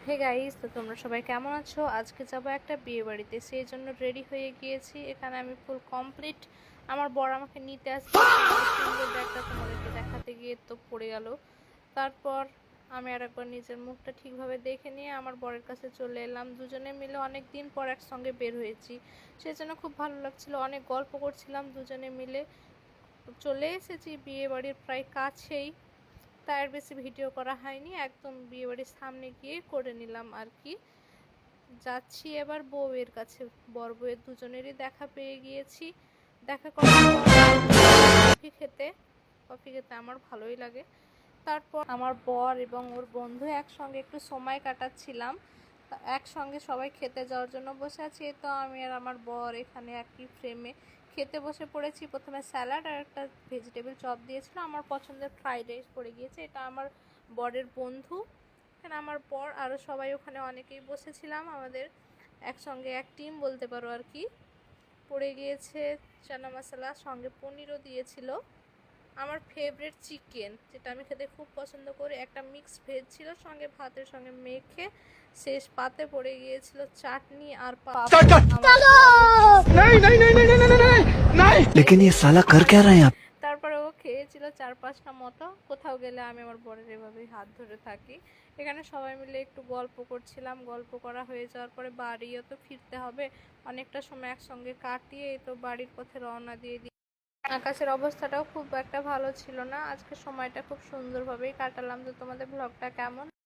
Hey guys, তো তোমরা সবাই কেমন আছো? আজকে যাবো একটা বিয়ে বাড়িতে, সেই জন্য রেডি হয়ে গিয়েছি। এখানে আমি ফুল কমপ্লিট। আমার বর আমাকে নিতে আসবে, আমার সুন্দর ব্যাগটা তোমাদেরকে দেখাতে গিয়ে তো পড়ে গেল। তারপর আমি আর একবার নিজের মুখটা ঠিকভাবে দেখে নিয়ে আমার বরের কাছে চলে এলাম। দুজনে মিলে অনেক দিন পর একসঙ্গে বের হয়েছি, সেই জন্য খুব ভালো লাগছিল। অনেক গল্প করছিলাম দুজনে মিলে। চলে এসেছি বিয়ে বাড়ির প্রায় কাছেই, তার বেশি ভিডিও করা হয়নি, একদম বিয়েবাড়ির সামনে গিয়ে করে নিলাম আর কি। যাচ্ছি এবার বউয়ের কাছে। বর বউয়ের দুজনেরই দেখা পেয়ে গিয়েছি। দেখা করার পর কফি খেতে আমার ভালোই লাগে। তারপর আমার বর এবং ওর বন্ধু একসঙ্গে একটু সময় কাটাচ্ছিলাম। একসঙ্গে সবাই খেতে যাওয়ার জন্য বসে আছি। তো আমি আর আমার বর এখানে একই ফ্রেমে খেতে বসে পড়েছি। প্রথমে স্যালাড আর একটা ভেজিটেবল চপ দিয়েছিল। আমার পছন্দের ফ্রাইড রাইস পড়ে গিয়েছে। এটা আমার বরের বন্ধু। এখানে আমার বর আরও সবাই, ওখানে অনেকেই বসেছিলাম, আমাদের একসঙ্গে এক টিম বলতে পারো আর কি। পড়ে গিয়েছে চানা মশলা, সঙ্গে পনিরও দিয়েছিল। আমার ফেভারিট চিকেন, যেটা আমি খেতে খুব পছন্দ করি, একটা মিক্স ভেজ ছিল, সঙ্গে ভাতের সঙ্গে মেখে শেষ পাতে পড়ে গিয়েছিল চাটনি আর তারপরে ও খেয়েছিল 4-5টা মতো। কোথাও গেলে আমি আমার বরের এভাবেই হাত ধরে থাকি। এখানে সবাই মিলে একটু গল্প করছিলাম। গল্প করা হয়ে যাওয়ার পরে বাড়িও তো ফিরতে হবে, অনেকটা সময় একসঙ্গে কাটিয়ে তো বাড়ির পথে রওনা দিয়ে দিই। আকাশের অবস্থাটাও খুব একটা ভালো ছিল না, আজকে সময়টা খুব সুন্দরভাবেই কাটালাম। তো তোমাদের ব্লগটা কেমন